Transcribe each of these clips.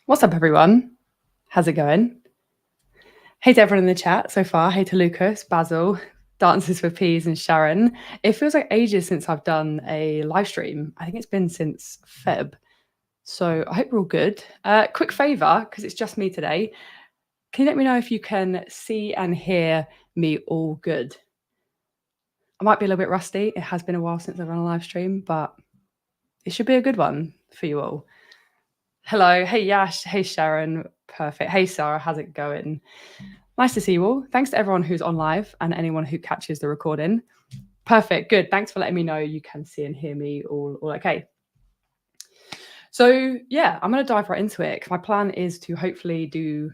What's up, everyone? How's it going? Hey to everyone in the chat so far. Hey to Lucas, Basil, Dances for Peas, and Sharon. It feels like ages since I've done a live stream. I think it's been since Feb. So I hope we're all good. Quick favour, because it's just me today. Can you let me know if you can see and hear me all good? I might be a little bit rusty. It has been a while since I've done a live stream, but it should be a good one for you all. Hello. Hey, Yash. Hey, Sharon. Perfect. Hey, Sarah. How's it going? Nice to see you all. Thanks to everyone who's on live and anyone who catches the recording. Perfect. Good. Thanks for letting me know you can see and hear me all okay. So yeah, I'm going to dive right into it because my plan is to hopefully do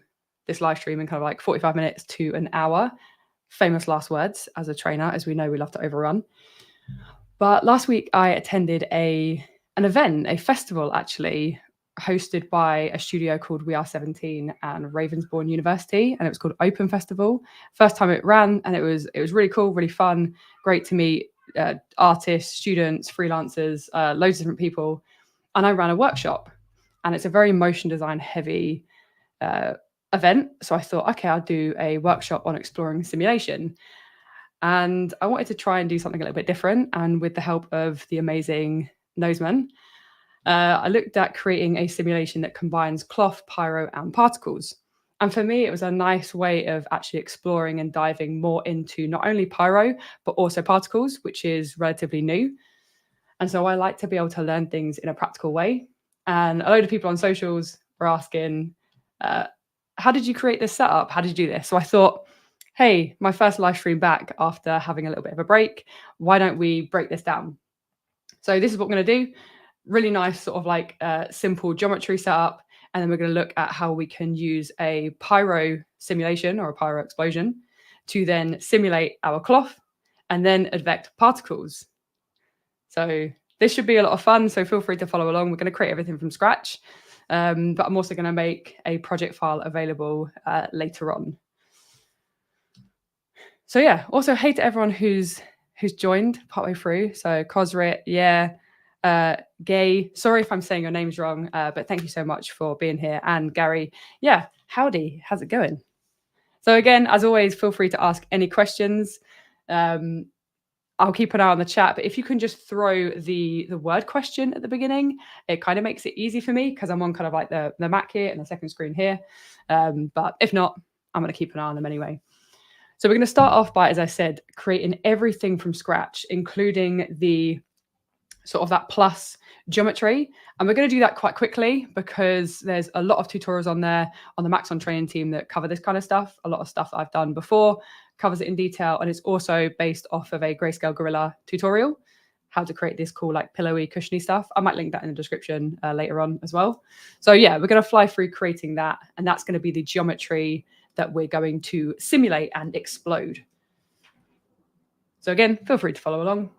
this live stream in kind of like 45 minutes to an hour. Famous last words as a trainer, as we know we love to overrun. But last week I attended an event, a festival actually, hosted by a studio called We Are 17 and Ravensbourne University, and it was called Open Festival. First time it ran, and it was really cool, really fun, great to meet artists, students, freelancers, loads of different people. And I ran a workshop, and it's a very motion design heavy event. So I thought, okay, I'll do a workshop on exploring simulation. And I wanted to try and do something a little bit different. And with the help of the amazing Noseman, I looked at creating a simulation that combines cloth, pyro, and particles. And for me, it was a nice way of actually exploring and diving more into not only pyro, but also particles, which is relatively new. And so I like to be able to learn things in a practical way. And a load of people on socials were asking, how did you create this setup? How did you do this? So I thought, hey, my first live stream back after having a little bit of a break, why don't we break this down? So this is what we're going to do. Really nice sort of like simple geometry setup. And then we're going to look at how we can use a pyro simulation or a pyro explosion to then simulate our cloth and then advect particles. So this should be a lot of fun. So feel free to follow along. We're going to create everything from scratch. But I'm also going to make a project file available later on. So yeah, also hey to everyone who's joined partway through. So Cosrit, yeah, Gay, sorry if I'm saying your names wrong, but thank you so much for being here. And Gary, yeah, howdy, how's it going? So again, as always, feel free to ask any questions. I'll keep an eye on the chat, but if you can just throw the word question at the beginning, it kind of makes it easy for me because I'm on kind of like the Mac here and the second screen here. But if not, I'm going to keep an eye on them anyway. So we're going to start off by, as I said, creating everything from scratch, including the sort of that plus geometry. And we're going to do that quite quickly because there's a lot of tutorials on there on the Maxon training team that cover this kind of stuff. A lot of stuff that I've done before covers it in detail. And it's also based off of a Grayscale Gorilla tutorial, how to create this cool, like pillowy, cushiony stuff. I might link that in the description later on as well. So yeah, we're going to fly through creating that. And that's going to be the geometry that we're going to simulate and explode. So again, feel free to follow along.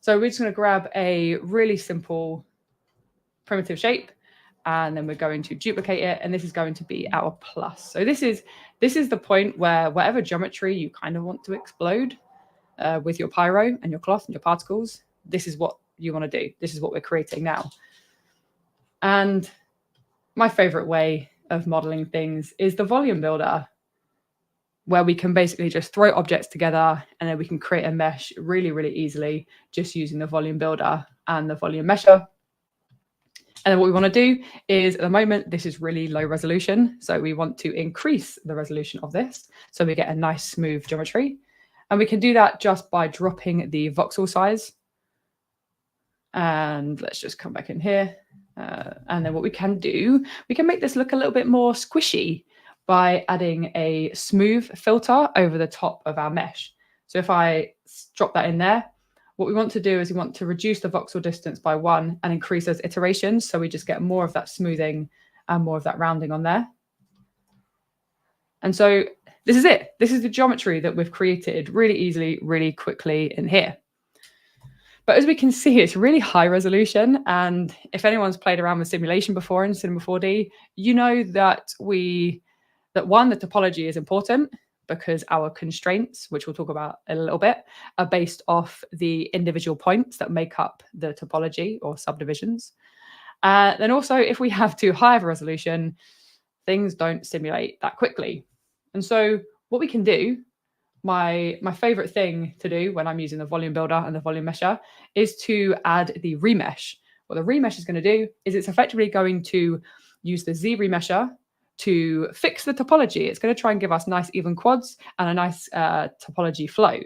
So we're just going to grab a really simple primitive shape, and then we're going to duplicate it, and this is going to be our plus. So this is the point where whatever geometry you kind of want to explode with your pyro and your cloth and your particles, this is what you want to do. This is what we're creating now. And my favorite way of modeling things is the volume builder, where we can basically just throw objects together and then we can create a mesh really, really easily just using the volume builder and the volume mesher. And then what we want to do is, at the moment, this is really low resolution. So we want to increase the resolution of this so we get a nice smooth geometry. And we can do that just by dropping the voxel size. And let's just come back in here. And then what we can do, we can make this look a little bit more squishy by adding a smooth filter over the top of our mesh. So if I drop that in there, what we want to do is we want to reduce the voxel distance by 1 and increase those iterations. So we just get more of that smoothing and more of that rounding on there. And so this is it. This is the geometry that we've created really easily, really quickly in here. But as we can see, it's really high resolution. And if anyone's played around with simulation before in Cinema 4D, you know that one, the topology is important because our constraints, which we'll talk about in a little bit, are based off the individual points that make up the topology or subdivisions. Then also, if we have too high of a resolution, things don't simulate that quickly. And so what we can do, my favorite thing to do when I'm using the volume builder and the volume mesher is to add the remesh. What the remesh is going to do is it's effectively going to use the Z remesher to fix the topology. It's going to try and give us nice even quads and a nice topology flow.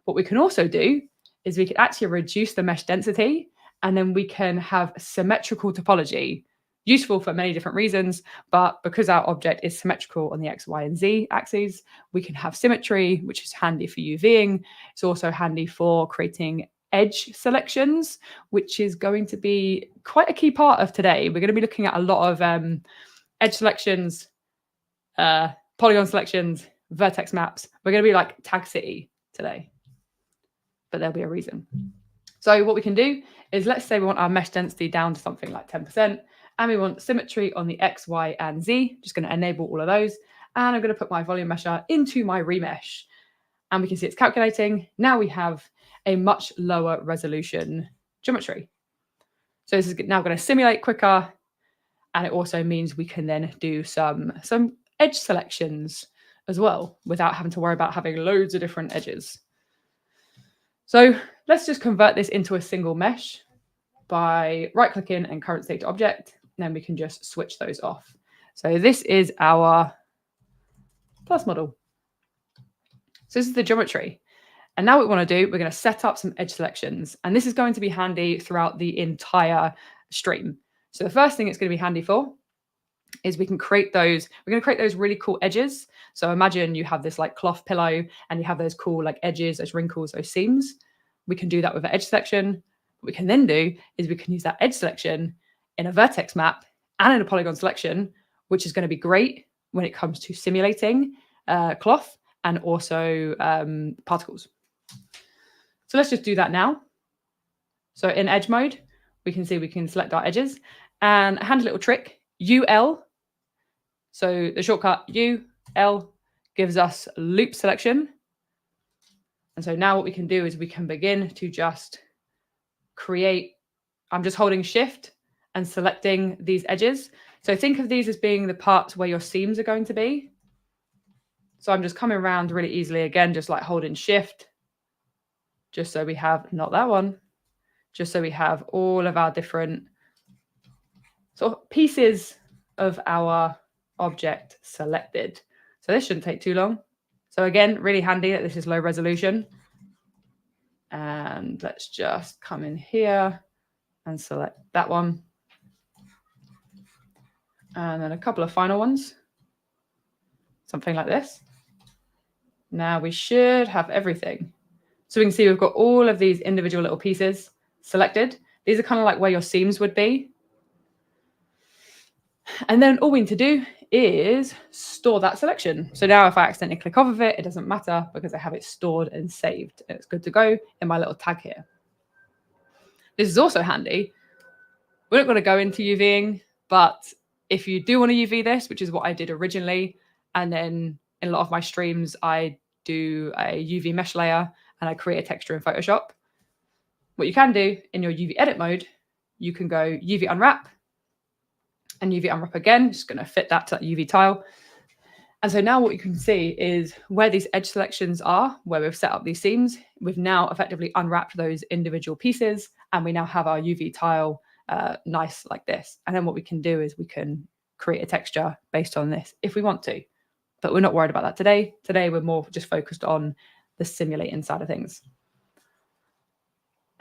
What we can also do is we can actually reduce the mesh density, and then we can have symmetrical topology. Useful for many different reasons, but because our object is symmetrical on the X, Y, and Z axes, we can have symmetry, which is handy for UVing. It's also handy for creating edge selections, which is going to be quite a key part of today. We're going to be looking at a lot of edge selections, polygon selections, vertex maps. We're going to be like Tag City today, but there'll be a reason. So what we can do is, let's say we want our mesh density down to something like 10%, and we want symmetry on the X, Y, and Z. Just going to enable all of those. And I'm going to put my volume mesher into my remesh. And we can see it's calculating. Now we have a much lower resolution geometry. So this is now going to simulate quicker. And it also means we can then do some edge selections as well without having to worry about having loads of different edges. So let's just convert this into a single mesh by right-clicking and current state to object. And then we can just switch those off. So this is our plus model. So this is the geometry. And now what we want to do, we're going to set up some edge selections. And this is going to be handy throughout the entire stream. So the first thing it's going to be handy for is we can create those. We're going to create those really cool edges. So imagine you have this like cloth pillow and you have those cool like edges, those wrinkles, those seams. We can do that with an edge selection. What we can then do is we can use that edge selection in a vertex map and in a polygon selection, which is going to be great when it comes to simulating cloth and also particles. So let's just do that now. So in edge mode, we can see we can select our edges, and a handy little trick, UL. So the shortcut UL gives us loop selection. And so now what we can do is we can begin to just create. I'm just holding shift and selecting these edges. So think of these as being the parts where your seams are going to be. So I'm just coming around really easily, again, just like holding shift, just so we have, not that one, just so we have all of our different sort of pieces of our object selected. So this shouldn't take too long. So again, really handy that this is low resolution. And let's just come in here and select that one. And then a couple of final ones. Something like this. Now we should have everything. So we can see we've got all of these individual little pieces selected. These are kind of like where your seams would be. And then all we need to do is store that selection. So now if I accidentally click off of it, it doesn't matter because I have it stored and saved. It's good to go in my little tag here. This is also handy. We're not going to go into UVing, but if you do want to UV this, which is what I did originally, and then in a lot of my streams, I do a UV mesh layer and I create a texture in Photoshop. What you can do in your UV edit mode, you can go UV unwrap and UV unwrap again. Just going to fit that to that UV tile. And so now what you can see is where these edge selections are, where we've set up these seams. We've now effectively unwrapped those individual pieces, and we now have our UV tile nice like this. And then what we can do is we can create a texture based on this if we want to. But we're not worried about that today. Today, we're more just focused on the simulating side of things.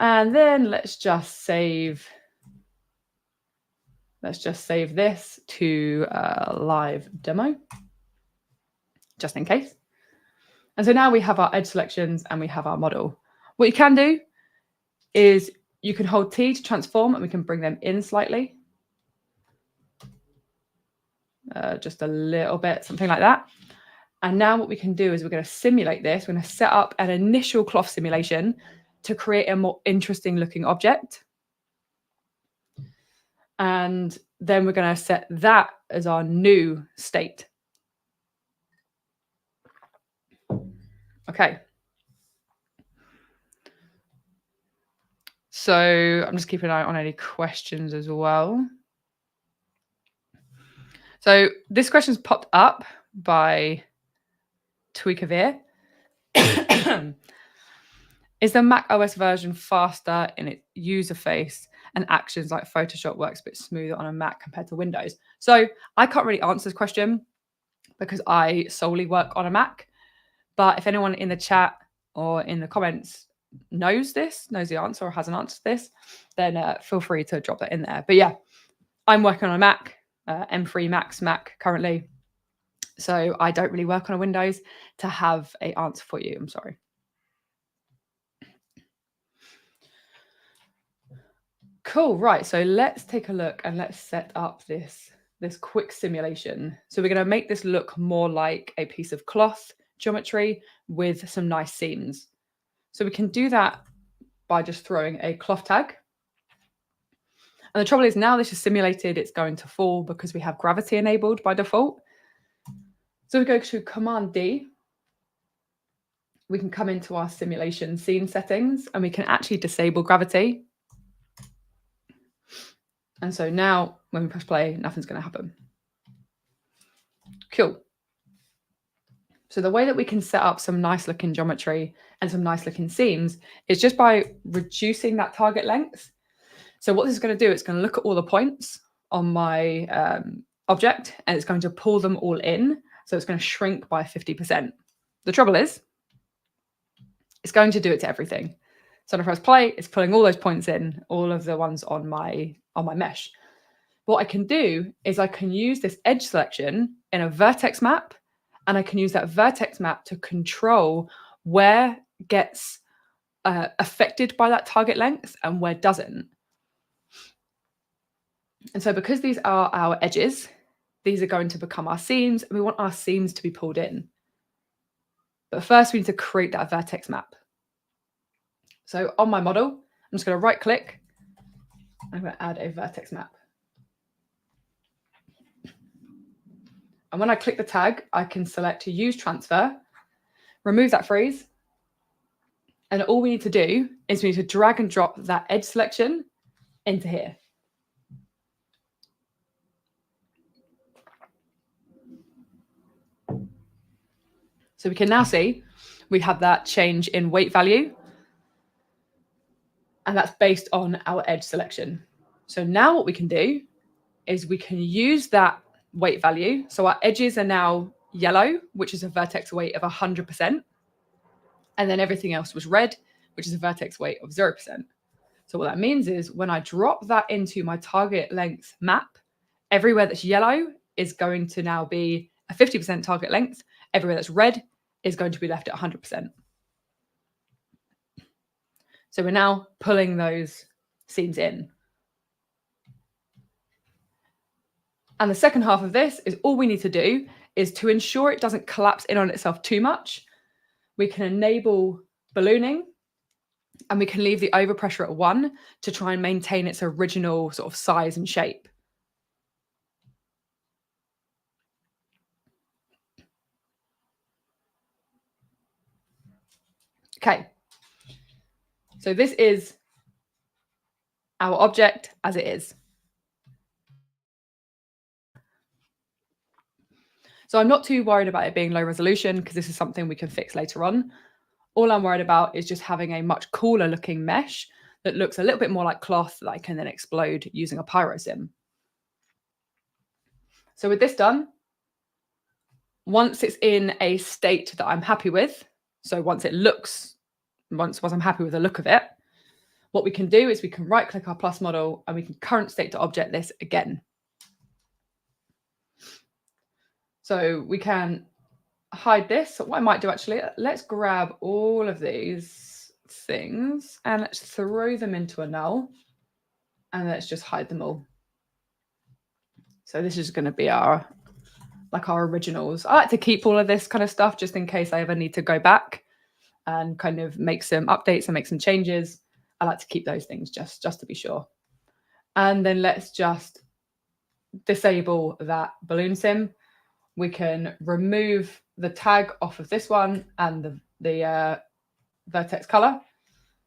And then let's just save this to a live demo, just in case. And so now we have our edge selections and we have our model. What you can do is you can hold T to transform and we can bring them in slightly. Just a little bit, something like that. And now what we can do is we're going to simulate this. We're going to set up an initial cloth simulation to create a more interesting looking object. And then we're going to set that as our new state. Okay. So I'm just keeping an eye on any questions as well. So this question's popped up by Tweakavir. Is the Mac OS version faster in its user face and actions like Photoshop works a bit smoother on a Mac compared to Windows? So I can't really answer this question because I solely work on a Mac. But if anyone in the chat or in the comments knows the answer or has an answer to this, then feel free to drop that in there. But yeah, I'm working on a Mac, M3 Max Mac currently. So I don't really work on a Windows to have an answer for you. I'm sorry. Cool, right. So let's take a look and let's set up this quick simulation. So we're going to make this look more like a piece of cloth geometry with some nice seams. So we can do that by just throwing a cloth tag. And the trouble is now this is simulated, it's going to fall because we have gravity enabled by default. So we go to Command D. We can come into our simulation scene settings and we can actually disable gravity. And so now when we press play, nothing's going to happen. Cool. So the way that we can set up some nice looking geometry and some nice looking seams is just by reducing that target length. So what this is going to do, it's going to look at all the points on my object and it's going to pull them all in. So it's going to shrink by 50%. The trouble is, it's going to do it to everything. So when I press play, it's pulling all those points in, all of the ones on my mesh. What I can do is I can use this edge selection in a vertex map, and I can use that vertex map to control where gets affected by that target length and where doesn't. And so because these are our edges, these are going to become our seams, and we want our seams to be pulled in. But first we need to create that vertex map. So on my model, I'm just going to right click. I'm going to add a vertex map. And when I click the tag, I can select to use transfer, remove that freeze. And all we need to do is we need to drag and drop that edge selection into here. So we can now see we have that change in weight value. And that's based on our edge selection. So now what we can do is we can use that weight value. So our edges are now yellow, which is a vertex weight of 100%. And then everything else was red, which is a vertex weight of 0%. So what that means is when I drop that into my target length map, everywhere that's yellow is going to now be a 50% target length. Everywhere that's red is going to be left at 100%. So we're now pulling those seams in. And the second half of this is all we need to do is to ensure it doesn't collapse in on itself too much. We can enable ballooning and we can leave the overpressure at 1 to try and maintain its original sort of size and shape. Okay. So this is our object as it is. So I'm not too worried about it being low resolution because this is something we can fix later on. All I'm worried about is just having a much cooler looking mesh that looks a little bit more like cloth that I can then explode using a pyro sim. So with this done, once it's in a state that I'm happy with, so once I'm happy with the look of it, what we can do is we can right click our plus model and we can current state to object this again. So we can hide this. So what I might do actually, let's grab all of these things and let's throw them into a null and let's just hide them all. So this is going to be our originals. I like to keep all of this kind of stuff just in case I ever need to go back and kind of make some updates and make some changes. I like to keep those things just to be sure. And then let's just disable that balloon sim. We can remove the tag off of this one and the vertex color.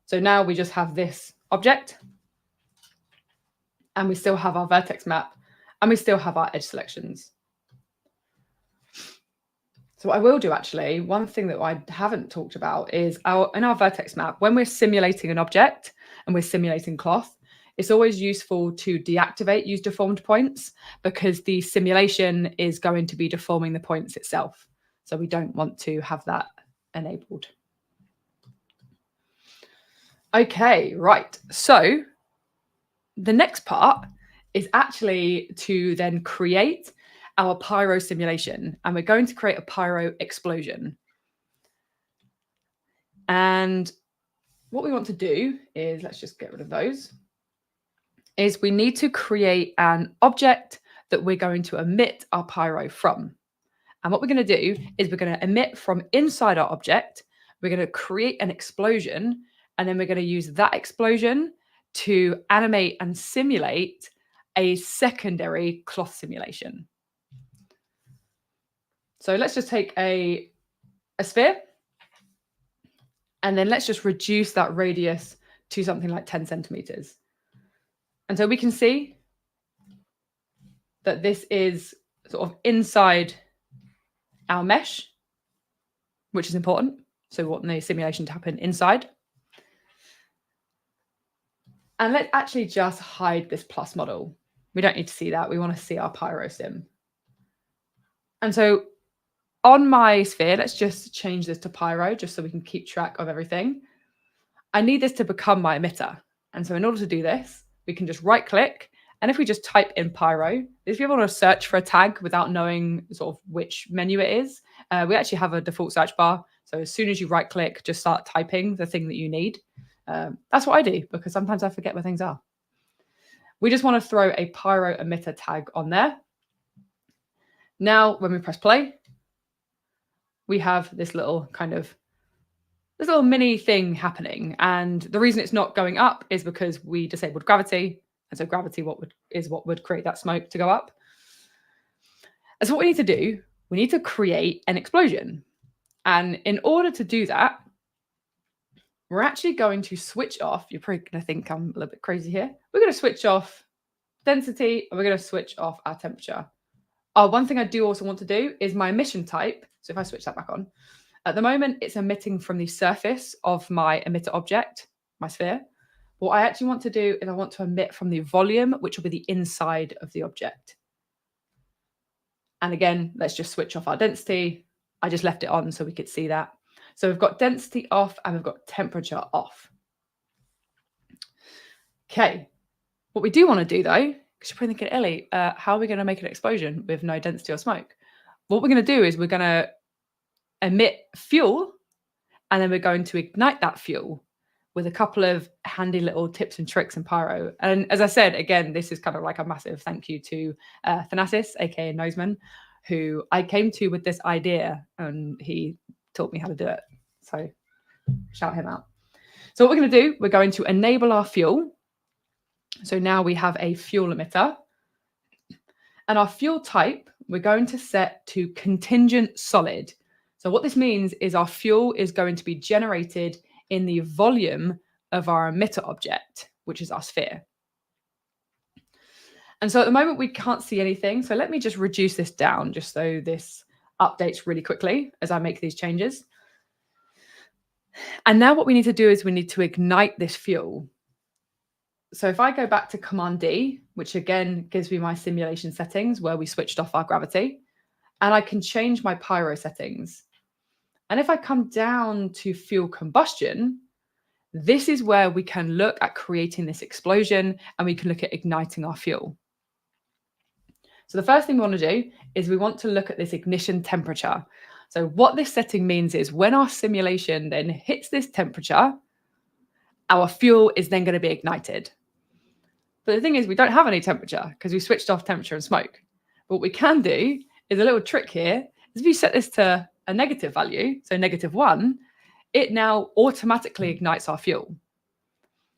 So now we just have this object and we still have our vertex map and we still have our edge selections. So what I will do actually, one thing that I haven't talked about is in our Vertex map, when we're simulating an object and we're simulating cloth, it's always useful to deactivate use deformed points because the simulation is going to be deforming the points itself. So we don't want to have that enabled. Okay, right. So the next part is actually to then create our pyro simulation, and we're going to create a pyro explosion. And what we want to do is, let's just get rid of those, is we need to create an object that we're going to emit our pyro from. And what we're going to do is we're going to emit from inside our object, we're going to create an explosion, and then we're going to use that explosion to animate and simulate a secondary cloth simulation. So let's just take a sphere, and then let's just reduce that radius to something like 10 centimeters. And so we can see that this is sort of inside our mesh, which is important. So we want the simulation to happen inside. And let's actually just hide this plus model. We don't need to see that. We want to see our pyro sim. And so on my sphere, let's just change this to pyro just so we can keep track of everything. I need this to become my emitter. And so in order to do this, we can just right click. And if we just type in pyro, if you ever want to search for a tag without knowing sort of which menu it is, we actually have a default search bar. So as soon as you right click, just start typing the thing that you need. That's what I do because sometimes I forget where things are. We just want to throw a pyro emitter tag on there. Now, when we press play, we have this little mini thing happening. And the reason it's not going up is because we disabled gravity. And so gravity is what would create that smoke to go up. And so what we need to do, we need to create an explosion. And in order to do that, we're actually going to switch off. You're probably going to think I'm a little bit crazy here. We're going to switch off density, and we're going to switch off our temperature. Oh, one thing I do also want to do is my emission type. So if I switch that back on, at the moment, it's emitting from the surface of my emitter object, my sphere. What I actually want to do is I want to emit from the volume, which will be the inside of the object. And again, let's just switch off our density. I just left it on so we could see that. So we've got density off and we've got temperature off. Okay, what we do want to do though, because you're probably thinking, Elly, how are we going to make an explosion with no density or smoke? What we're going to do is we're going to emit fuel, and then we're going to ignite that fuel with a couple of handy little tips and tricks in Pyro. And as I said, again, this is kind of like a massive thank you to Thanasis, aka Noseman, who I came to with this idea, and he taught me how to do it. So shout him out. So what we're going to do, we're going to enable our fuel. So now we have a fuel emitter. And our fuel type, we're going to set to contingent solid. So what this means is our fuel is going to be generated in the volume of our emitter object, which is our sphere. And so at the moment, we can't see anything. So let me just reduce this down just so this updates really quickly as I make these changes. And now what we need to do is we need to ignite this fuel. So if I go back to Command D, which again gives me my simulation settings where we switched off our gravity, and I can change my pyro settings. And if I come down to fuel combustion, this is where we can look at creating this explosion and we can look at igniting our fuel. So the first thing we want to do is we want to look at this ignition temperature. So what this setting means is when our simulation then hits this temperature, our fuel is then going to be ignited. But the thing is, we don't have any temperature because we switched off temperature and smoke. But what we can do is a little trick here is if you set this to a negative value, so -1, it now automatically ignites our fuel.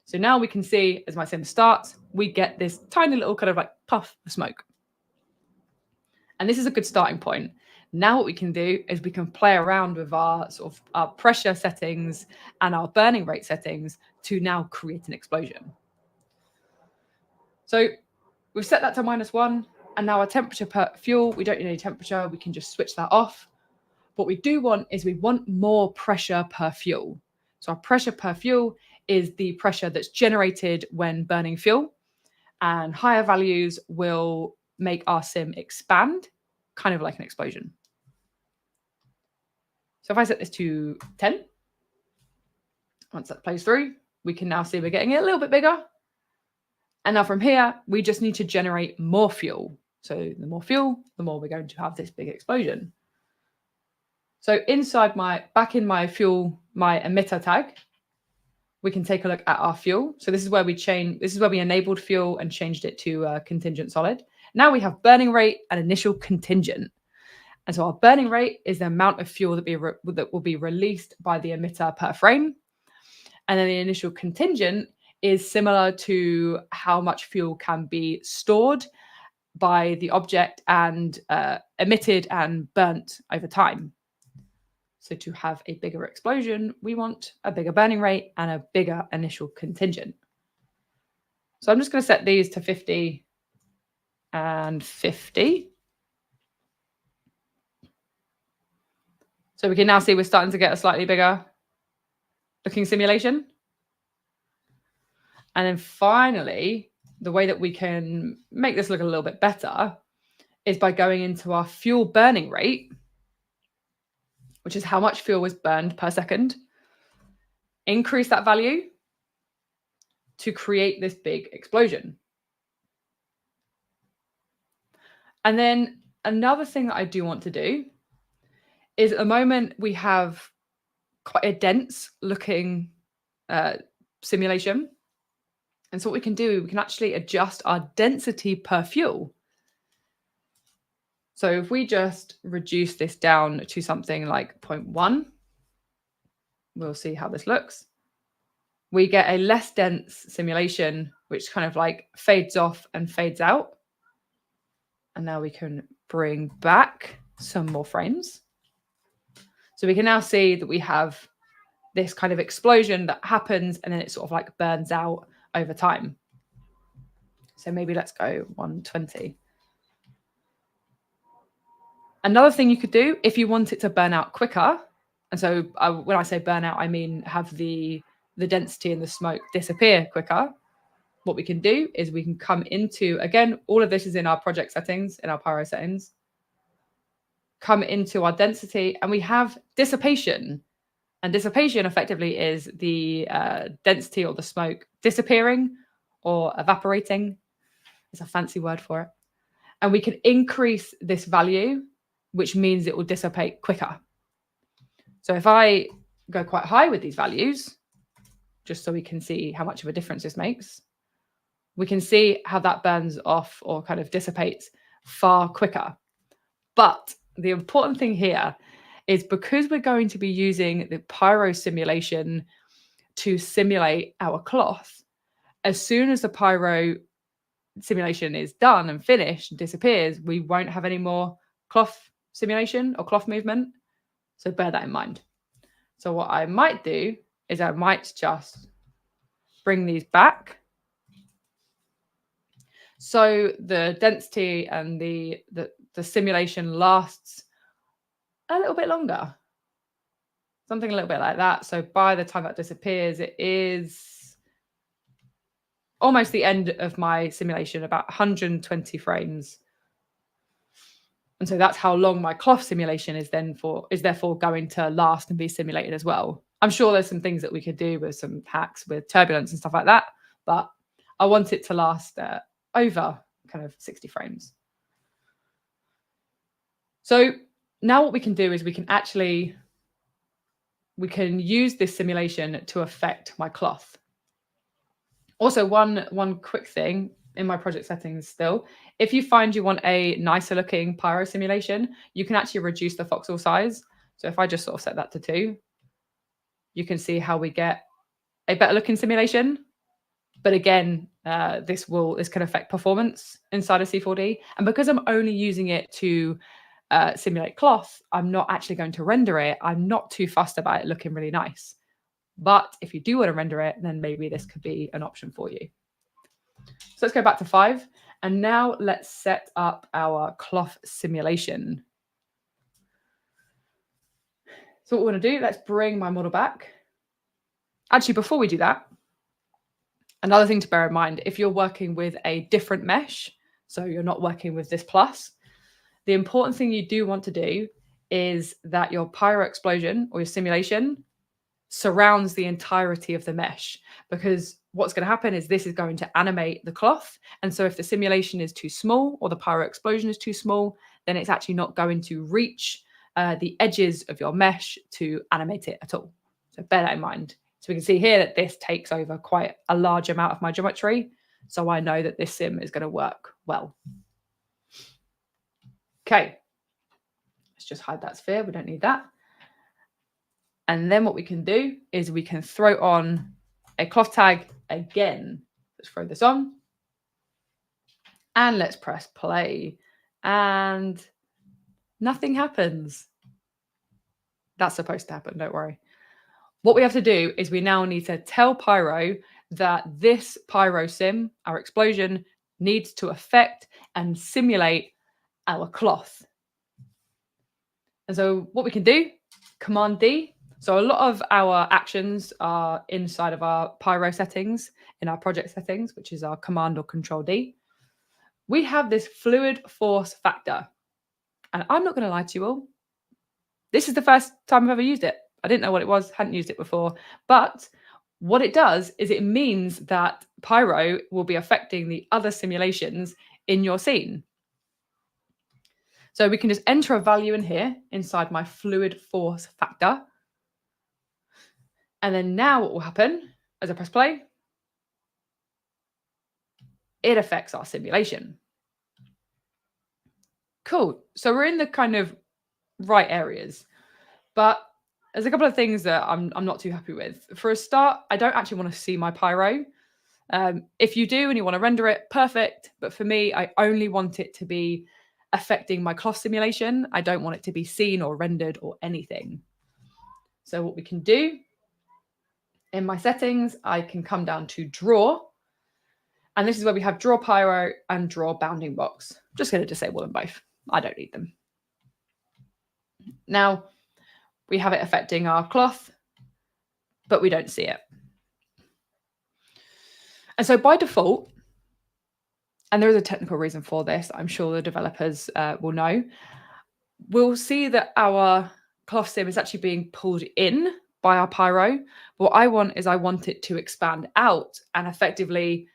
So now we can see as my sim starts, we get this tiny little kind of like puff of smoke. And this is a good starting point. Now what we can do is we can play around with our sort of our pressure settings and our burning rate settings to now create an explosion. So we've set that to -1, and now our temperature per fuel, we don't need any temperature. We can just switch that off. what we do want is we want more pressure per fuel. So our pressure per fuel is the pressure that's generated when burning fuel, and higher values will make our sim expand, kind of like an explosion. So if I set this to 10, once that plays through, we can now see we're getting it a little bit bigger. And now from here, we just need to generate more fuel. So the more fuel, the more we're going to have this big explosion. So back in my fuel, my emitter tag, we can take a look at our fuel. So this is where we enabled fuel and changed it to contingent solid. Now we have burning rate and initial contingent. And so our burning rate is the amount of fuel that will be released by the emitter per frame. And then the initial contingent is similar to how much fuel can be stored by the object and emitted and burnt over time. So to have a bigger explosion, we want a bigger burning rate and a bigger initial contingent. So I'm just going to set these to 50 and 50. So we can now see we're starting to get a slightly bigger looking simulation. And then finally, the way that we can make this look a little bit better is by going into our fuel burning rate, which is how much fuel was burned per second, increase that value to create this big explosion. And then another thing that I do want to do is at the moment we have quite a dense looking simulation. And so what we can do, we can actually adjust our density per fuel. So if we just reduce this down to something like 0.1, we'll see how this looks. We get a less dense simulation, which kind of like fades off and fades out. And now we can bring back some more frames. So we can now see that we have this kind of explosion that happens and then it sort of like burns out over time. So maybe let's go 120. Another thing you could do if you want it to burn out quicker, and so when I say burn out, I mean have the density and the smoke disappear quicker. What we can do is we can come into, again, all of this is in our project settings, in our Pyro settings, come into our density and we have dissipation. And dissipation effectively is the density or the smoke disappearing or evaporating. It's a fancy word for it. And we can increase this value, which means it will dissipate quicker. So if I go quite high with these values, just so we can see how much of a difference this makes, we can see how that burns off or kind of dissipates far quicker. But the important thing here is because we're going to be using the Pyro simulation to simulate our cloth, as soon as the Pyro simulation is done and finished and disappears, we won't have any more cloth simulation or cloth movement. So bear that in mind. So what I might do is I might just bring these back. So the density and the simulation lasts a little bit longer. Something a little bit like that. So by the time that disappears, it is almost the end of my simulation, about 120 frames. And so that's how long my cloth simulation is therefore going to last and be simulated as well. I'm sure there's some things that we could do with some hacks with turbulence and stuff like that, but I want it to last over kind of 60 frames. So now what we can do is we can use this simulation to affect my cloth. Also, one quick thing in my project settings still, if you find you want a nicer looking Pyro simulation, you can actually reduce the voxel size. So if I just sort of set that to 2, you can see how we get a better looking simulation. But again, this can affect performance inside of C4D. And because I'm only using it to simulate cloth, I'm not actually going to render it. I'm not too fussed about it looking really nice. But if you do want to render it, then maybe this could be an option for you. So let's go back to 5. And now let's set up our cloth simulation. So what we want to do, let's bring my model back. Actually, before we do that, another thing to bear in mind, if you're working with a different mesh, so you're not working with this plus, the important thing you do want to do is that your pyro explosion or your simulation surrounds the entirety of the mesh, because what's going to happen is this is going to animate the cloth. And so if the simulation is too small or the pyro explosion is too small, then it's actually not going to reach the edges of your mesh to animate it at all. So bear that in mind. So we can see here that this takes over quite a large amount of my geometry. So I know that this sim is going to work well. Okay, let's just hide that sphere. We don't need that. And then what we can do is we can throw on a cloth tag again. Let's throw this on. And let's press play. And nothing happens. That's supposed to happen, don't worry. What we have to do is we now need to tell Pyro that this Pyro sim, our explosion, needs to affect and simulate our cloth. And so what we can do, Command D. So a lot of our actions are inside of our Pyro settings, in our project settings, which is our Command or Control D. We have this fluid force factor. And I'm not going to lie to you all. This is the first time I've ever used it. I didn't know what it was, hadn't used it before. But what it does is it means that Pyro will be affecting the other simulations in your scene. So we can just enter a value in here inside my fluid force factor. And then now what will happen as I press play, it affects our simulation. Cool. So we're in the kind of right areas, but there's a couple of things that I'm not too happy with. For a start, I don't actually want to see my Pyro. If you do and you want to render it, perfect. But for me, I only want it to be affecting my cloth simulation. I don't want it to be seen or rendered or anything. So what we can do in my settings, I can come down to draw. And this is where we have draw pyro and draw bounding box. I'm just going to disable them both. I don't need them. Now we have it affecting our cloth, but we don't see it. And so by default, and there is a technical reason for this, I'm sure the developers will know, we'll see that our cloth sim is actually being pulled in by our pyro. What I want is I want it to expand out and effectively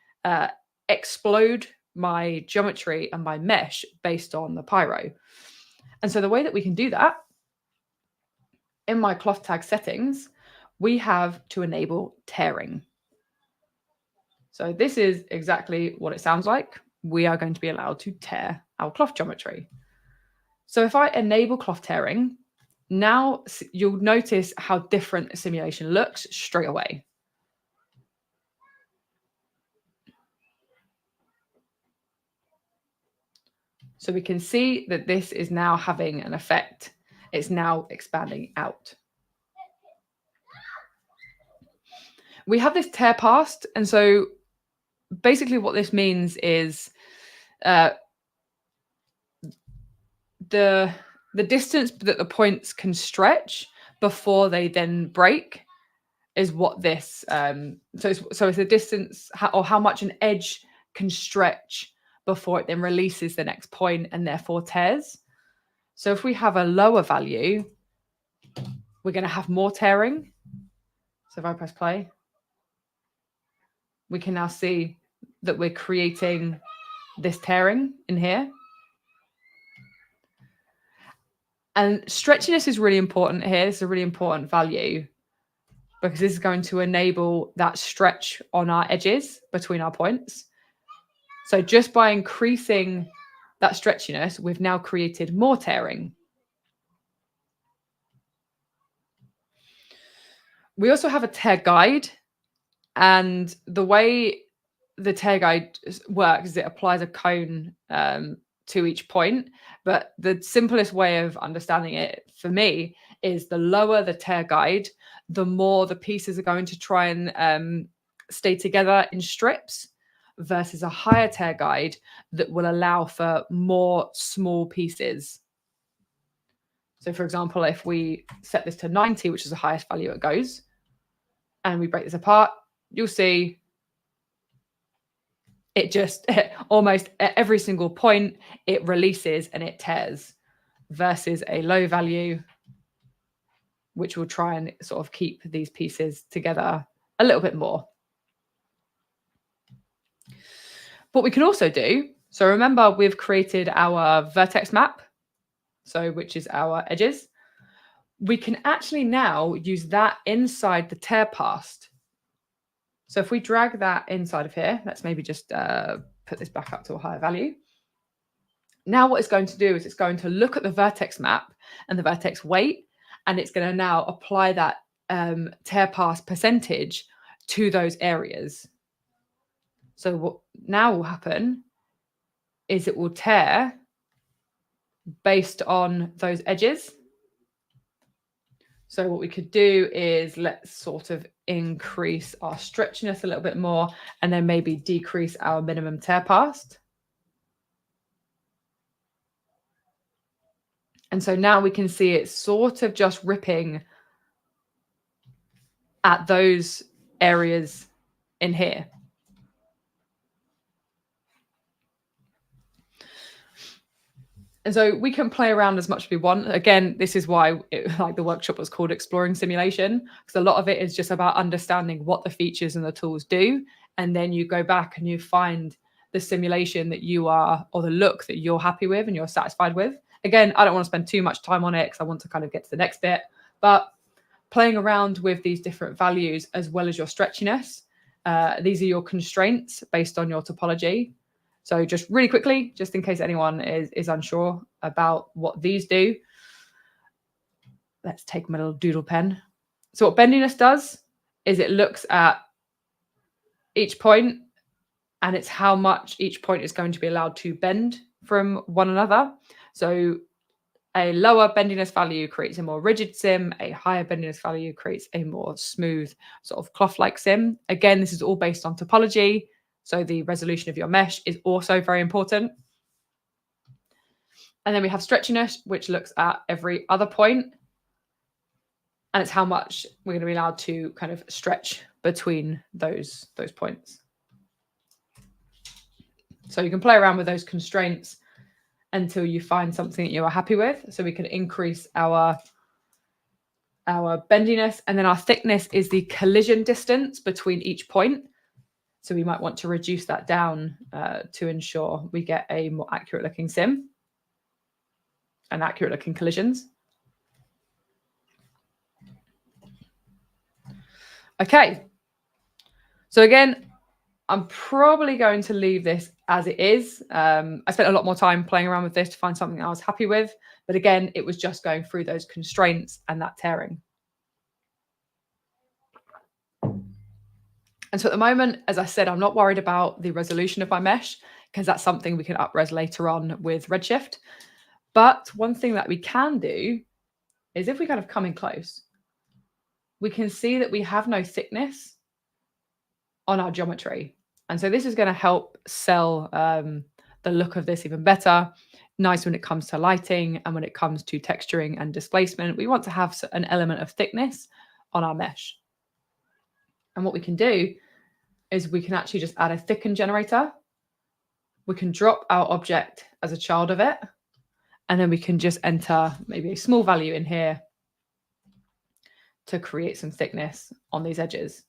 explode my geometry and my mesh based on the pyro. And so the way that we can do that, in my cloth tag settings, we have to enable tearing. So this is exactly what it sounds like. We are going to be allowed to tear our cloth geometry. So if I enable cloth tearing, now you'll notice how different a simulation looks straight away. So we can see that this is now having an effect. It's now expanding out. We have this tear past, and so basically what this means is the distance that the points can stretch before they then break is what this so it's the distance or how much an edge can stretch before it then releases the next point and therefore tears. So if we have a lower value, we're going to have more tearing. So if I press play, we can now see that we're creating this tearing in here. And stretchiness is really important here. This is a really important value because this is going to enable that stretch on our edges between our points. So just by increasing that stretchiness, we've now created more tearing. We also have a tear guide, and the way the tear guide works is it applies a cone to each point. But the simplest way of understanding it for me is the lower the tear guide, the more the pieces are going to try and stay together in strips, versus a higher tear guide that will allow for more small pieces. So for example, if we set this to 90, which is the highest value it goes, and we break this apart, you'll see it just almost at every single point, it releases and it tears, versus a low value, which will try and sort of keep these pieces together a little bit more. What we can also do, so remember we've created our vertex map, so which is our edges. We can actually now use that inside the tear past. So if we drag that inside of here, let's maybe just put this back up to a higher value. Now what it's going to do is it's going to look at the vertex map and the vertex weight, and it's going to now apply that tear pass percentage to those areas. So what now will happen is it will tear based on those edges. So what we could do is let's sort of increase our stretchiness a little bit more, and then maybe decrease our minimum tear pass. And so now we can see it's sort of just ripping at those areas in here. And so we can play around as much as we want. Again, this is why the workshop was called Exploring Simulation, because a lot of it is just about understanding what the features and the tools do. And then you go back and you find the simulation that you are, or the look that you're happy with and you're satisfied with. Again, I don't want to spend too much time on it because I want to kind of get to the next bit. But playing around with these different values as well as your stretchiness, these are your constraints based on your topology. So just really quickly, just in case anyone is unsure about what these do, let's take my little doodle pen. So what bendiness does is it looks at each point, and it's how much each point is going to be allowed to bend from one another. So a lower bendiness value creates a more rigid sim, a higher bendiness value creates a more smooth sort of cloth-like sim. Again, this is all based on topology. So the resolution of your mesh is also very important. And then we have stretchiness, which looks at every other point. And it's how much we're going to be allowed to kind of stretch between those points. So you can play around with those constraints until you find something that you are happy with. So we can increase our bendiness, and then our thickness is the collision distance between each point. So we might want to reduce that down to ensure we get a more accurate looking sim and accurate looking collisions. Okay. So again, I'm probably going to leave this as it is. I spent a lot more time playing around with this to find something I was happy with. But again, it was just going through those constraints and that tearing. And so at the moment, as I said, I'm not worried about the resolution of my mesh, because that's something we can up-res later on with Redshift. But one thing that we can do is if we kind of come in close, we can see that we have no thickness on our geometry. And so this is going to help sell the look of this even better. Nice when it comes to lighting and when it comes to texturing and displacement. We want to have an element of thickness on our mesh. And what we can do is we can actually just add a thicken generator. We can drop our object as a child of it. And then we can just enter maybe a small value in here to create some thickness on these edges.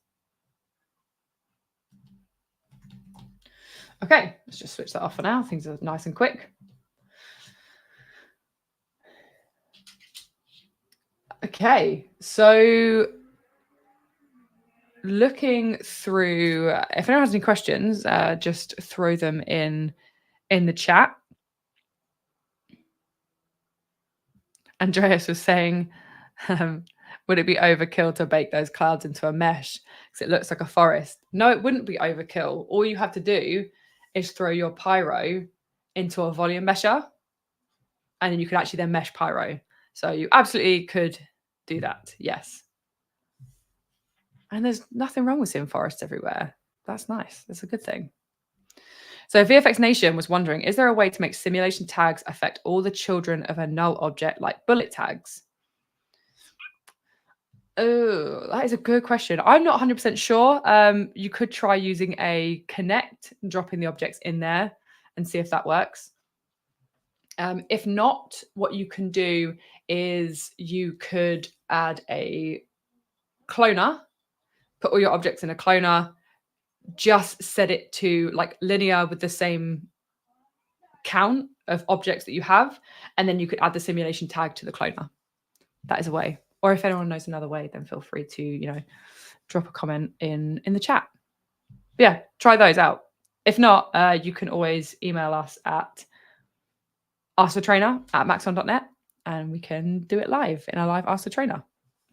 Okay, let's just switch that off for now. Things are nice and quick. Okay, so looking through, if anyone has any questions, just throw them in the chat. Andreas was saying, would it be overkill to bake those clouds into a mesh because it looks like a forest? No, it wouldn't be overkill. All you have to do is throw your Pyro into a volume mesher, and then you could actually then mesh Pyro. So you absolutely could do that, yes. And there's nothing wrong with seeing forests everywhere. That's nice. That's a good thing. So VFX Nation was wondering, is there a way to make simulation tags affect all the children of a null object like bullet tags? Oh, that is a good question. I'm not 100% sure. You could try using a connect and dropping the objects in there and see if that works. If not, what you can do is you could add a cloner, put all your objects in a cloner, just set it to like linear with the same count of objects that you have, and then you could add the simulation tag to the cloner. That is a way. Or if anyone knows another way, then feel free to, drop a comment in the chat. But yeah, try those out. If not, you can always email us at askthetrainer@maxon.net, and we can do it live in a live Ask the Trainer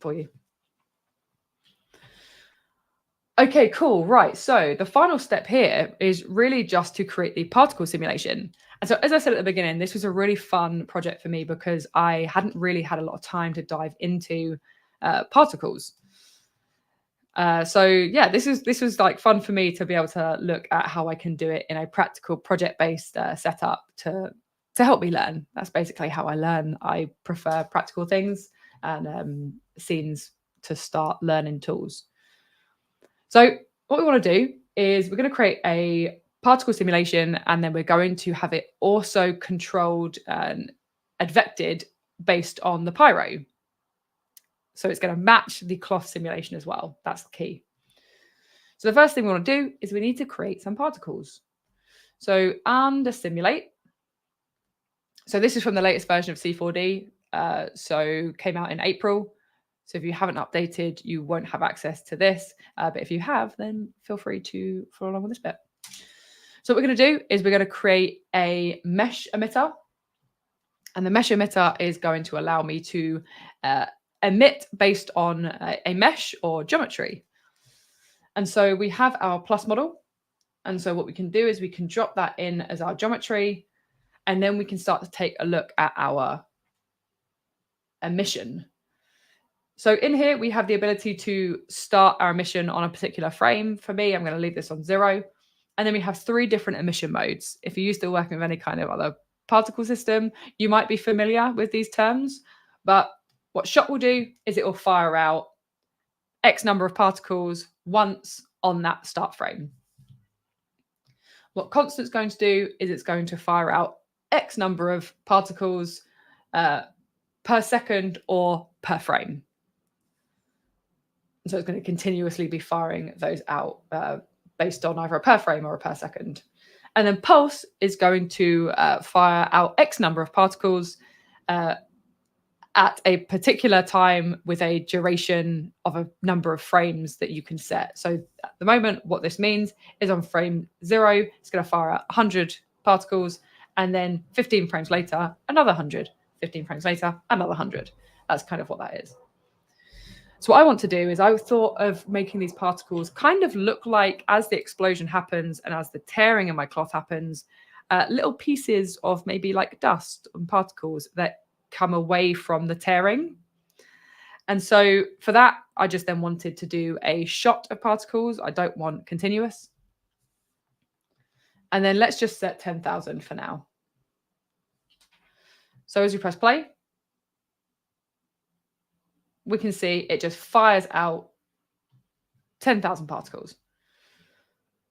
for you. Okay, cool. Right. So the final step here is really just to create the particle simulation. And so, as I said at the beginning, this was a really fun project for me because I hadn't really had a lot of time to dive into particles. So yeah, this was like fun for me to be able to look at how I can do it in a practical project-based setup to help me learn. That's basically how I learn. I prefer practical things and scenes to start learning tools. So what we want to do is we're going to create a particle simulation, and then we're going to have it also controlled and advected based on the Pyro. So it's going to match the cloth simulation as well. That's the key. So the first thing we want to do is we need to create some particles. So under simulate. So this is from the latest version of C4D. So came out in April. So if you haven't updated, you won't have access to this. But if you have, then feel free to follow along with this bit. So what we're going to do is we're going to create a mesh emitter. And the mesh emitter is going to allow me to emit based on a mesh or geometry. And so we have our plus model. And so what we can do is we can drop that in as our geometry. And then we can start to take a look at our emission. So in here, we have the ability to start our emission on a particular frame. For me, I'm going to leave this on 0. And then we have 3 different emission modes. If you're used to working with any kind of other particle system, you might be familiar with these terms. But what shot will do is it will fire out X number of particles once on that start frame. What constant's going to do is it's going to fire out X number of particles per second or per frame. So it's going to continuously be firing those out based on either a per frame or a per second. And then pulse is going to fire out X number of particles at a particular time with a duration of a number of frames that you can set. So at the moment, what this means is on frame 0, it's going to fire out 100 particles, and then 15 frames later, another 100. 15 frames later, another 100. That's kind of what that is. So what I want to do is I thought of making these particles kind of look like, as the explosion happens and as the tearing in my cloth happens, little pieces of maybe like dust and particles that come away from the tearing. And so for that, I just then wanted to do a shot of particles. I don't want continuous. And then let's just set 10,000 for now. So as we press play, we can see it just fires out 10,000 particles.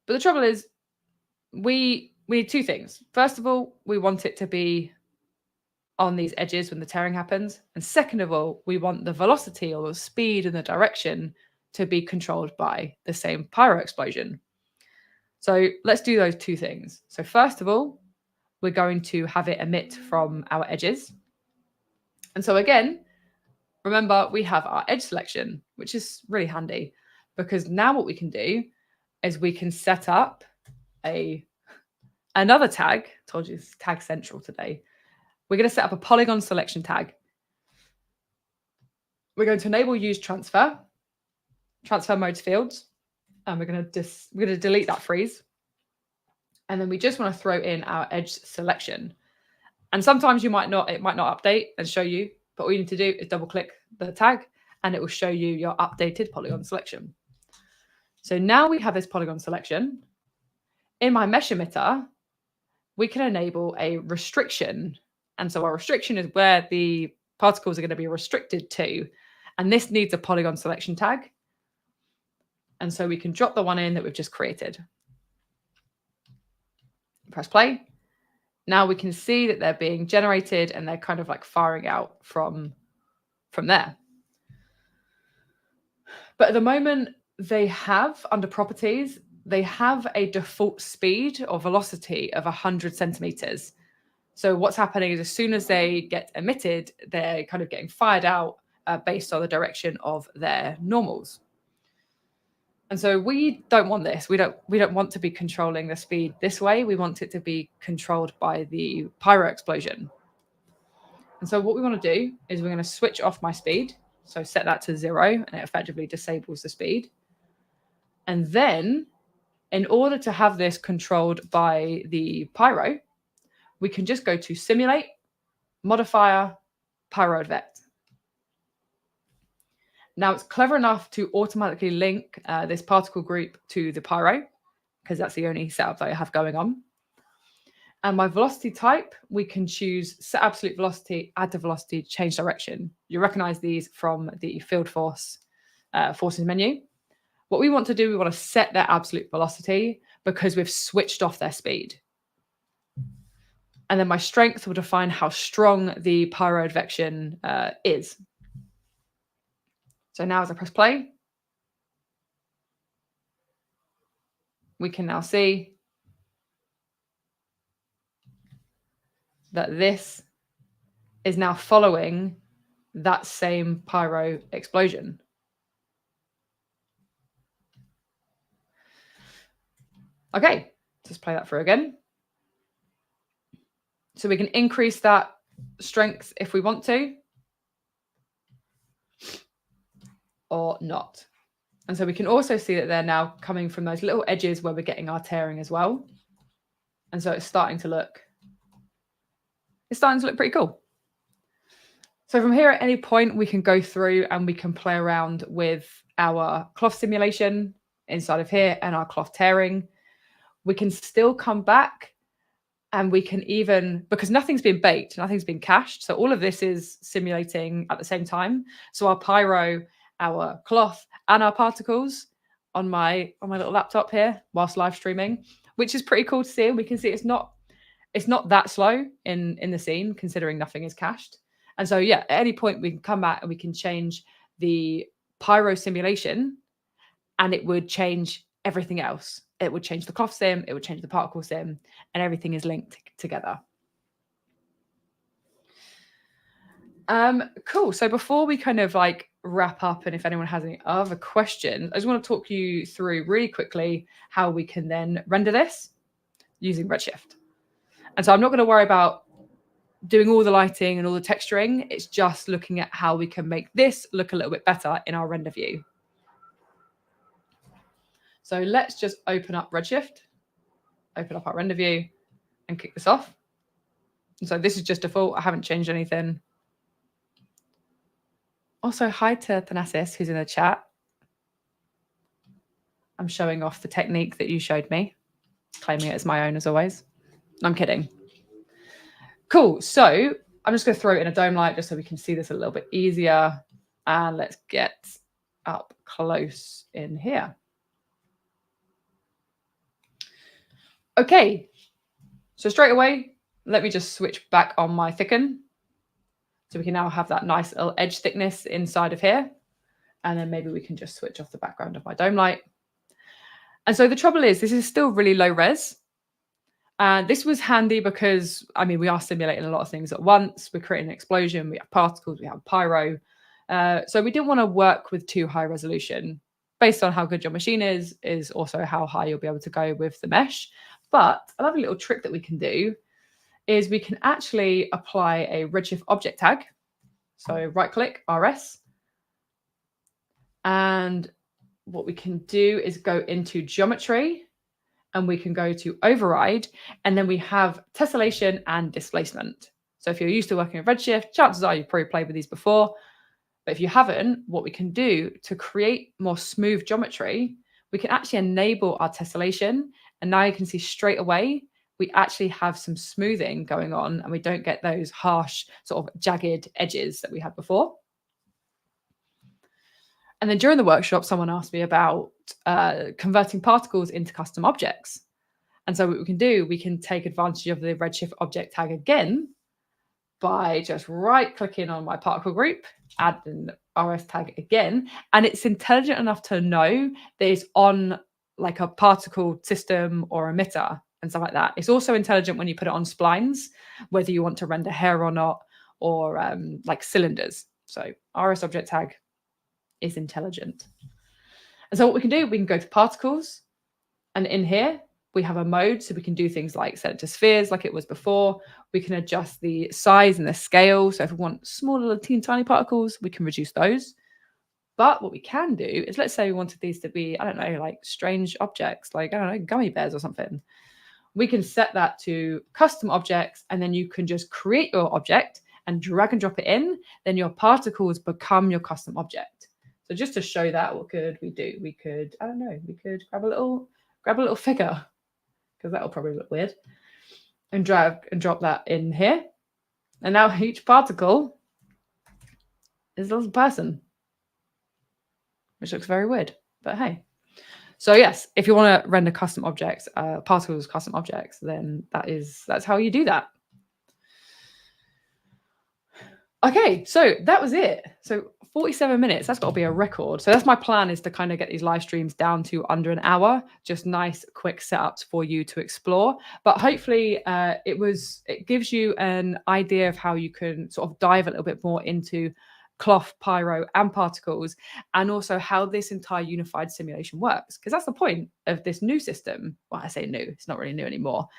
But the trouble is, we need 2 things. First of all, we want it to be on these edges when the tearing happens. And second of all, we want the velocity or the speed and the direction to be controlled by the same pyro explosion. So let's do those 2 things. So first of all, we're going to have it emit from our edges. And so again, remember, we have our edge selection, which is really handy because now what we can do is we can set up another tag. I told you it's tag central today. We're going to set up a polygon selection tag. We're going to enable use transfer modes fields, and we're going to delete that freeze. And then we just want to throw in our edge selection. And sometimes it might not update and show you, but all you need to do is double click the tag and it will show you your updated polygon selection. So now we have this polygon selection. in my mesh emitter, we can enable a restriction. And so our restriction is where the particles are going to be restricted to. And this needs a polygon selection tag. And so we can drop the one in that we've just created. Press play. Now we can see that they're being generated and they're kind of like firing out from there. But at the moment, they have, under properties, they have a default speed or velocity of 100 centimeters. So what's happening is as soon as they get emitted, they're kind of getting fired out based on the direction of their normals. And so we don't want this. We don't want to be controlling the speed this way. We want it to be controlled by the pyro explosion. And so what we want to do is we're going to switch off my speed. So set that to 0, and it effectively disables the speed. And then in order to have this controlled by the pyro, we can just go to Simulate, Modifier, Pyro Advect. Now it's clever enough to automatically link this particle group to the pyro, because that's the only setup that I have going on. And my velocity type, we can choose set absolute velocity, add to velocity, change direction. You recognize these from the field forces menu. What we want to do, we want to set their absolute velocity because we've switched off their speed. And then my strength will define how strong the pyro advection is. So now as I press play, we can now see that this is now following that same pyro explosion. Okay, let's play that through again. So we can increase that strength if we want to, or not. And so we can also see that they're now coming from those little edges where we're getting our tearing as well. And so it's starting to look pretty cool. So from here at any point, we can go through and we can play around with our cloth simulation inside of here and our cloth tearing. We can still come back and we can even, because nothing's been baked, nothing's been cached. So all of this is simulating at the same time. So our pyro, our cloth and our particles on my little laptop here whilst live streaming, which is pretty cool to see. And we can see it's not that slow in the scene, considering nothing is cached. And so, yeah, at any point we can come back and we can change the pyro simulation and it would change everything else. It would change the cloth sim, it would change the particle sim, and everything is linked together. Cool. So before we kind of like wrap up, and if anyone has any other questions, I just want to talk you through really quickly how we can then render this using Redshift. And so I'm not going to worry about doing all the lighting and all the texturing. It's just looking at how we can make this look a little bit better in our render view. So let's just open up Redshift, open up our render view and kick this off. And so this is just default. I haven't changed anything. Also, hi to Thanasis, who's in the chat. I'm showing off the technique that you showed me, claiming it as my own as always. I'm kidding. Cool. So I'm just going to throw it in a dome light just so we can see this a little bit easier. And let's get up close in here. Okay. So straight away, let me just switch back on my Thicken. So we can now have that nice little edge thickness inside of here. And then maybe we can just switch off the background of my dome light. And so the trouble is, this is still really low res. And this was handy because, I mean, we are simulating a lot of things at once. We're creating an explosion. We have particles. We have pyro. So we didn't want to work with too high resolution. Based on how good your machine is also how high you'll be able to go with the mesh. But a lovely little trick that we can do is we can actually apply a Redshift object tag. So right-click, RS. And what we can do is go into Geometry. And we can go to Override, and then we have Tessellation and Displacement. So if you're used to working with Redshift, chances are you've probably played with these before. But if you haven't, what we can do to create more smooth geometry, we can actually enable our tessellation And now you can see straight away, we actually have some smoothing going on and we don't get those harsh sort of jagged edges that we had before. And then during the workshop, someone asked me about converting particles into custom objects. And so what we can do, we can take advantage of the Redshift object tag again by just right-clicking on my particle group, add an RS tag again, and it's intelligent enough to know that it's on like a particle system or emitter and stuff like that. It's also intelligent when you put it on splines, whether you want to render hair or not, or like cylinders. So RS object tag is intelligent. And so what we can do, we can go to particles, and in here we have a mode, so we can do things like set it to spheres like it was before. We can adjust the size and the scale. So if we want smaller, little teeny tiny particles, we can reduce those. But what we can do is, let's say we wanted these to be, I don't know, like strange objects, like, I don't know, gummy bears or something. We can set that to custom objects, and then you can just create your object and drag and drop it in. Then your particles become your custom object. So just to show that, what could we do? We could, I don't know, we could grab a little figure, because that'll probably look weird, and drag and drop that in here. And now each particle is a little person, which looks very weird, but hey. So yes, if you want to render custom objects, particles custom objects, then that's how you do that. Okay, so that was it. So 47 minutes, that's got to be a record. So that's my plan, is to kind of get these live streams down to under an hour, just nice, quick setups for you to explore. But hopefully it gives you an idea of how you can sort of dive a little bit more into cloth, pyro, and particles, and also how this entire unified simulation works. Because that's the point of this new system. Well, I say new, it's not really new anymore.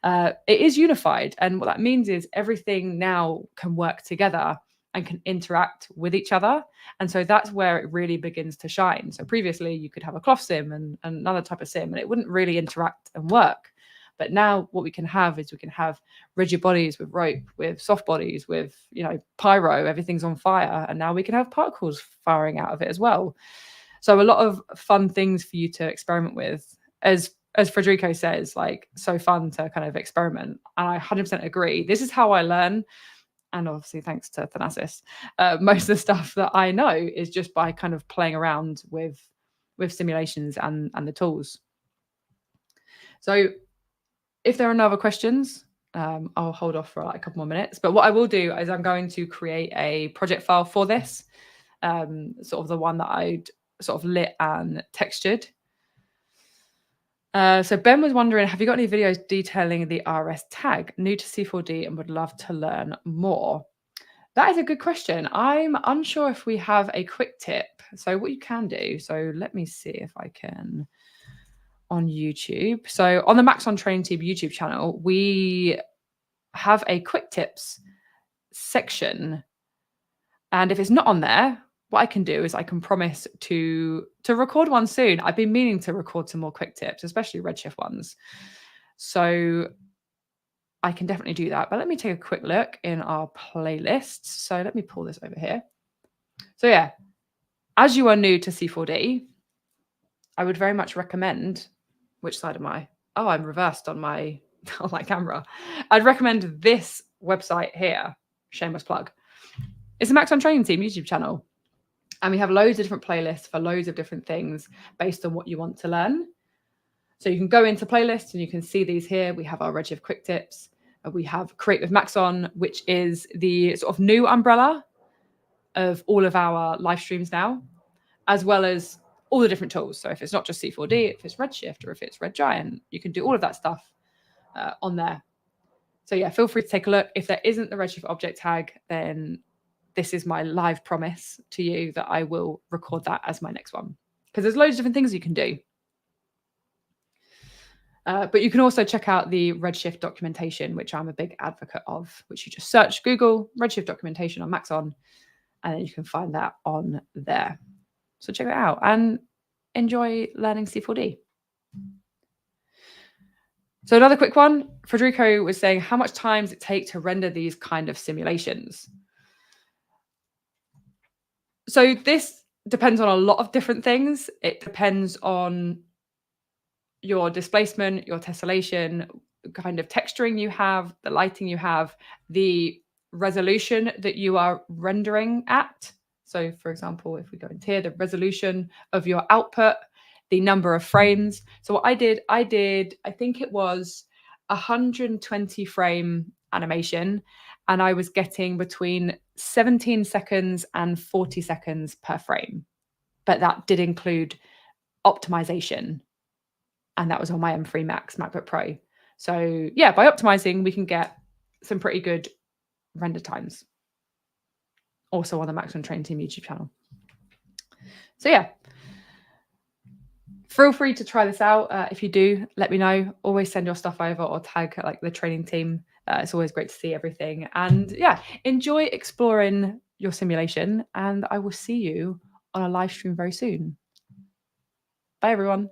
It is unified. And what that means is everything now can work together and can interact with each other. And so that's where it really begins to shine. So previously you could have a cloth sim and another type of sim, and it wouldn't really interact and work. But now what we can have is we can have rigid bodies with rope, with soft bodies, with, you know, pyro, everything's on fire. And now we can have particles firing out of it as well. So a lot of fun things for you to experiment with. As Federico says, like, so fun to kind of experiment. And I 100% agree. This is how I learn. And obviously, thanks to Thanasis, most of the stuff that I know is just by kind of playing around with simulations and the tools. So if there are no other questions, I'll hold off for like a couple more minutes. But what I will do is I'm going to create a project file for this, sort of the one that I'd sort of lit and textured. So Ben was wondering, have you got any videos detailing the RS tag? New to C4D and would love to learn more. That is a good question. I'm unsure if we have a quick tip. So what you can do, so let me see if I can on YouTube. So on the Maxon Trainer YouTube channel, we have a quick tips section. And if it's not on there, what I can do is I can promise to record one soon. I've been meaning to record some more quick tips, especially Redshift ones. So I can definitely do that. But let me take a quick look in our playlists. So let me pull this over here. So yeah, as you are new to C4D, I would very much recommend, which side am I? Oh, I'm reversed on my camera. I'd recommend this website here, shameless plug. It's the Maxon Trainer Team YouTube channel. And we have loads of different playlists for loads of different things based on what you want to learn. So you can go into playlists and you can see these here. We have our Redshift quick tips. We have Create with Maxon, which is the sort of new umbrella of all of our live streams now, as well as all the different tools. So if it's not just C4D, if it's Redshift or if it's Red Giant, you can do all of that stuff on there. So yeah, feel free to take a look. If there isn't the Redshift object tag, then this is my live promise to you that I will record that as my next one, because there's loads of different things you can do. But you can also check out the Redshift documentation, which I'm a big advocate of, which you just search Google Redshift documentation on Maxon, and then you can find that on there. So check that out and enjoy learning C4D. So another quick one, Federico was saying, how much time does it take to render these kind of simulations? So this depends on a lot of different things. It depends on your displacement, your tessellation, kind of texturing you have, the lighting you have, the resolution that you are rendering at. So for example, if we go into here, the resolution of your output, the number of frames. So what I did, I think it was 120 frame animation, and I was getting between 17 seconds and 40 seconds per frame. But that did include optimization, and that was on my M3 Max MacBook Pro. So yeah, by optimizing, we can get some pretty good render times. Also on the Maxon Trainer Team YouTube channel. So yeah, feel free to try this out. If you do, let me know. Always send your stuff over or tag like the training team. It's always great to see everything. And yeah, enjoy exploring your simulation. And I will see you on a live stream very soon. Bye, everyone.